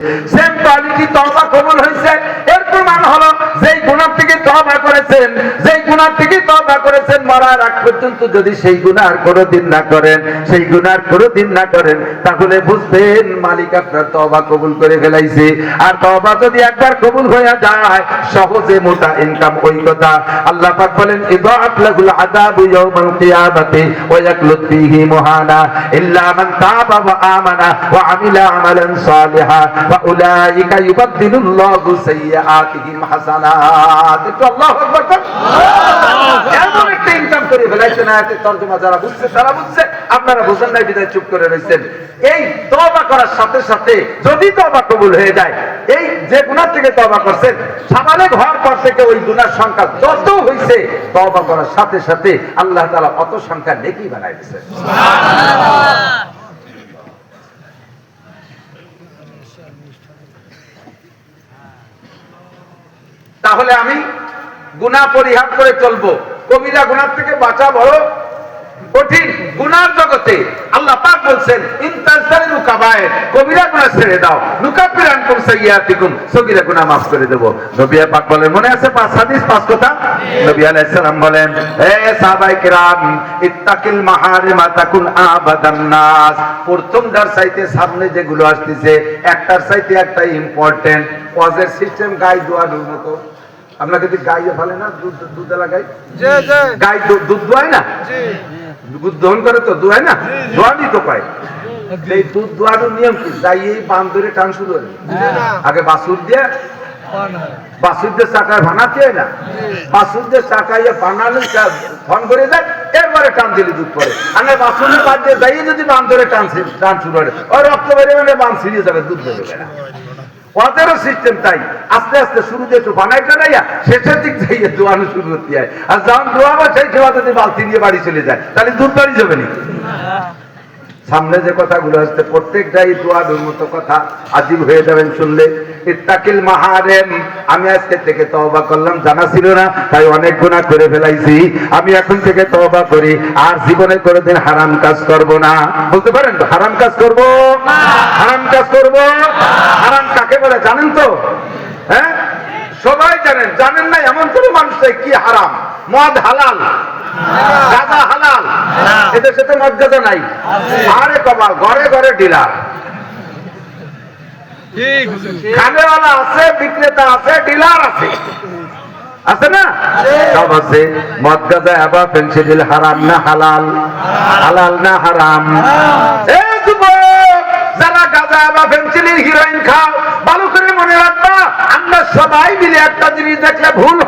Same quality তওবা কবুল হয়েছে। এর প্রমাণ হলো যেই গুনাহ থেকে তওবা করেছেন, যেই গুনাহ থেকে তওবা করেছেন, মরার আগ পর্যন্ত যদি সেই গুনাহ আর কোনোদিন না করেন, সেই গুনাহ আর কোনোদিন না করেন, তাহলে বুঝবেন মালিক আপনার তওবা কবুল করে ফেলাইছে। আর তওবা যদি একবার কবুল হয়ে যায়, সহজে মোটা ইনকাম। ওই কথা আল্লাহ পাক বলেন, ইদাআত লাহুল আযাবু ইয়াওমাল কিয়ামাতি ওয়া ইয়াকলুদ ফীহি মুহানা ইল্লা মান তাবা ওয়া আমানা ওয়া আমিলা আমালান সালিহা ওয়া উলাইকা ইউবাদদিলুল্লাহু সাইয়্যাতিহিম হাসানাত। একটু আল্লাহু আকবার বল। এমন একটা ইনকাম করে ফেলাইছেন, আয়াতের তরজমা যারা বুঝছে তারা বুঝছে, আপনারা বুঝেন নাই বিধায় চুপ করে রয়েছেন। এই তওবা করার সাথে সাথে যদি তওবা কবুল হয়ে যায়, এই যে গুনাহ থেকে তওবা করছেন, সাবালেগ হওয়ার পর থেকে ওই গুনার সংখ্যা যত হইছে, তওবা করার সাথে সাথে আল্লাহ তাআলা অত সংখ্যা নেকি বানাই দিয়েছেন। সুবহানাল্লাহ। তাহলে আমি গুনাহ পরিহার করে চলবো। কবিরা গুনাহ থেকে বাঁচা বড় কঠিন। গুনার জগতে আল্লাহ পাক বলছেন, ইনতাজতানিবু কাবায়ের, কবিরা গুনাহ ছেড়ে দাও, নুকাফির আনকুম সাইয়্যাতিকুম, সগীরা গুনাহ maaf করে দেব। নবী পাক বলেন, মনে আছে 5 হাদিস 5 কথা? নবী আলাইহিস সালাম বলেন, হে সাহাবায়ে কেরাম, ইত্তাকিল মাহারিমা তাকুন আবাদান নাস। প্রথমটার চাইতে সামনে যেগুলো আসতেছে, একটার চাইতে একটা ইম্পর্টেন্ট। ওয়াজের সিস্টেম গাই দোয়ানোর মতো। আপনাকে যদি গাইয়ে ফেলে না, দুধ লাগাই, গাই দুধ দোয়ায় না, দুধ দহন করে তো দোয়ায় না, দোয়ানি তো পায়। এই দুধ দোয়ানোর নিয়ম কি? যাই এই বান ধরে টান শুরু হয়, আগে বাছুর দিয়ে চাকায় বানাতে হয় না, বাছুর দিয়ে চাকায় বানালে ফোন করে যায়, এরপরে টান দিলে দুধ পড়ে। আর বাছুরের বাদ দিয়ে যাইয়ে যদি বান ধরে টান শুরু হয়, ওই রক্ত বেড়ে মানে বান ছিঁড়িয়ে যাবে, দুধ দেবে না। ওদেরও সিস্টেম তাই, আস্তে আস্তে শুরুতে একটু বানাই টানাইয়া শেষের দিক যাইয়ে দোয়ানো শুরু করতে হয়। আর যখন দোয়াবা সেই সময় যদি বালতি নিয়ে বাড়ি চলে যায়, তাহলে দুধ বাড়ি যাবে না। সামনে যে কথাগুলো আসছে প্রত্যেকটাই দোয়ানোর মতো কথা, আজীব হয়ে যাবেন শুনলে। ইত্তাকিল মাহারিম, আমি আজকে থেকে তওবা করলাম, জানা ছিল না তাই অনেক গুনাহ করে ফেলাইছি, আমি এখন থেকে তওবা করি, আর জীবনে কোনোদিন হারাম কাজ করব না। বলতে পারেন তো, হারাম কাজ করব না, হারাম কাজ করব। হারাম কাকে বলে জানেন তো? হ্যাঁ, সবাই জানেন। জানেন না এমন কোন মানুষ নেই কি হারাম? মদ হালাল, গাঁজা হালাল, এদের সাথে মদ গাঁজা নাই। আরে কবাল, ঘরে ঘরে ডিলার, খানেওয়ালা আছে, বিক্রেতা আছে, ডিলার আছে, আছে না? সব আছে। মদ গাঁজা এবার ফেন্সিডিল হারাম না হালাল? হালাল না হারাম? এই যুবক যারা গাঁজা এবার ফেন্সিডিল হিরোইন খাও, ভালো করে মনে রাখবা, আমরা সবাই মিলে একটা জিনিস দেখলে ভুল